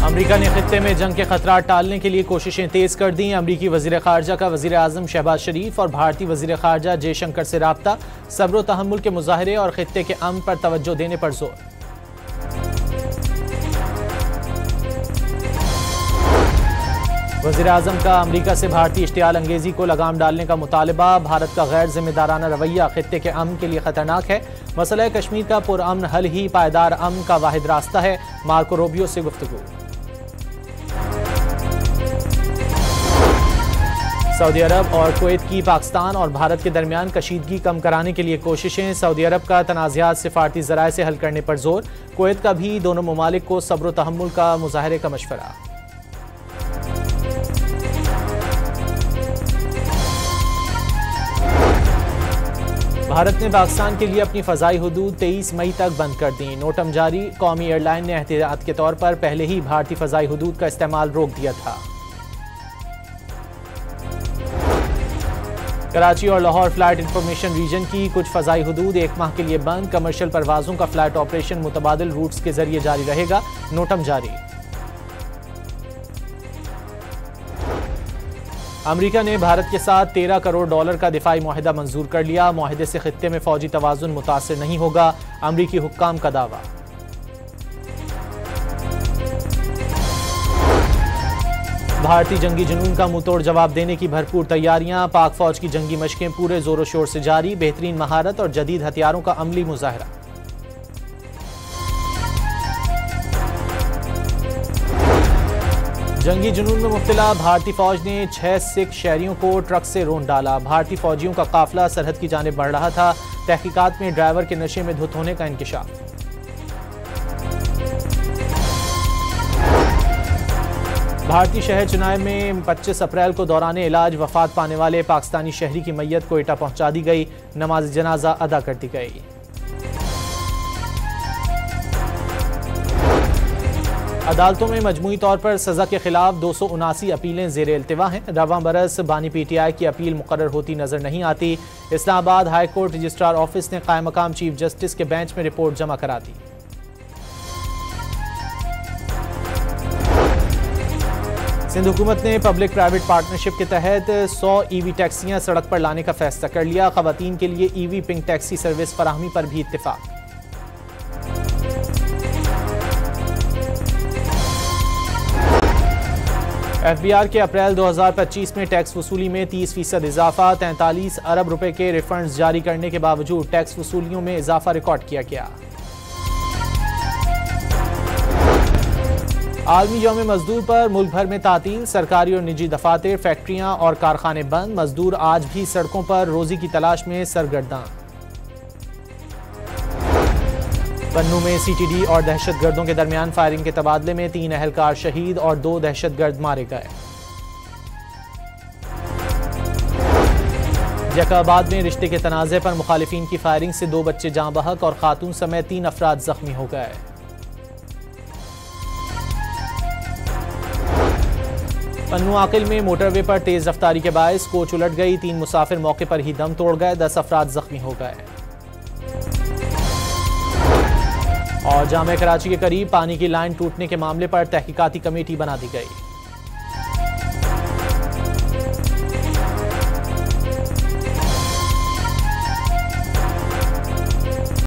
अमरीका ने खित्ते में जंग के खतरात टालने के लिए कोशिशें तेज कर दी। अमरीकी वजीर खारजा का वजीर आजम शहबाज शरीफ और भारतीय वजीर खारजा जयशंकर से राब्ता, सब्र व तहम्मुल के मुजाहरे और खित्ते के अमन पर तवज्जो देने पर जोर। वजीर आजम का अमरीका से भारतीय इश्तियाल अंगेजी को लगाम डालने का मुतालबा। भारत का गैर जिम्मेदाराना रवैया खित्ते के अमन के लिए खतरनाक है। मसला कश्मीर का पुरअमन हल ही पायदार अमन का वाहिद रास्ता है। मार्को रूबियो से गुफ्तगू। सऊदी अरब और कुवैत की पाकिस्तान और भारत के दरमियान कशीदगी कम कराने के लिए कोशिशें। सऊदी अरब का तनाज़ात सिफारती ज़राए से हल करने पर जोर। कुवैत का भी दोनों ममालिक को सब्र व तहम्मुल का मुजाहरे का मशवरा। भारत ने पाकिस्तान के लिए अपनी फ़ज़ाई हुदूद 23 मई तक बंद कर दी। नोटम जारी। कौमी एयरलाइन ने एहतियात के तौर पर पहले ही भारतीय फ़ज़ाई हुदूद का इस्तेमाल रोक दिया था। कराची और लाहौर फ्लाइट इंफॉर्मेशन रीजन की कुछ फ़ज़ाई हुदूद 1 माह के लिए बंद। कमर्शियल परवाज़ों का फ्लाइट ऑपरेशन मुतबादिल रूट्स के जरिए जारी रहेगा। नोटम जारी। अमरीका ने भारत के साथ $13 करोड़ का दिफाई मुआहिदा मंजूर कर लिया। मुआहिदे से खित्ते में फौजी तवाज़ुन मुतासिर नहीं होगा। अमरीकी हुक्काम का दावा। भारतीय जंगी जुनून का मुंहतोड़ जवाब देने की भरपूर तैयारियां। पाक फौज की जंगी मशकें पूरे जोरों शोर से जारी। बेहतरीन महारत और जदीद हथियारों का अमली मुजाहरा। जंगी जुनून में मुब्तला भारतीय फौज ने 6 सिख शहरियों को ट्रक से रोंद डाला। भारतीय फौजियों का काफिला सरहद की जानिब बढ़ रहा था। तहकीकात में ड्राइवर के नशे में धुत होने का इंकिशाफ। भारतीय शहर चुनाव में 25 अप्रैल को दौरान इलाज वफात पाने वाले पाकिस्तानी शहरी की मैयत कोयटा पहुंचा दी गई। नमाज जनाजा अदा कर दी गई। अदालतों में मजमूई तौर पर सजा के खिलाफ 279 अपीलें ज़ेर इल्तिवा हैं। रवां बरस बानी PTI की अपील मुकर्रर होती नजर नहीं आती। Islamabad high court registrar office ने कायम मकाम चीफ जस्टिस के बेंच में रिपोर्ट जमा करा दी। सिंध हुकूमत ने पब्लिक प्राइवेट पार्टनरशिप के तहत 100 EV टैक्सियां सड़क पर लाने का फैसला कर लिया। खवातीन के लिए EV पिंक टैक्सी सर्विस फराहमी पर भी इत्तेफाक। FBR के अप्रैल 2025 में टैक्स वसूली में 30% इजाफा। 43 अरब रुपए के रिफंड्स जारी करने के बावजूद टैक्स वसूलियों में इजाफा रिकॉर्ड किया गया। आलमी यौम मजदूर पर मुल्क भर में तातील। सरकारी और निजी दफातर, फैक्ट्रियां और कारखाने बंद। मजदूर आज भी सड़कों पर रोजी की तलाश में सरगर्दां। पन्नू में CTD और दहशतगर्दों के दरमियान फायरिंग के तबादले में 3 अहलकार शहीद और 2 दहशतगर्द मारे गए। जैकाबाद में रिश्ते के तनाज़े पर मुखालिफिन की फायरिंग से 2 बच्चे जाँ बहक और खातून समेत 3 अफराद जख्मी हो गए। पन्नू आकिल में मोटरवे पर तेज रफ्तारी के बायस कोच उलट गई। 3 मुसाफिर मौके पर ही दम तोड़ गए। 10 अफराद जख्मी हो गए। और जामे कराची के करीब पानी की लाइन टूटने के मामले पर तहकीकाती कमेटी बना दी गई।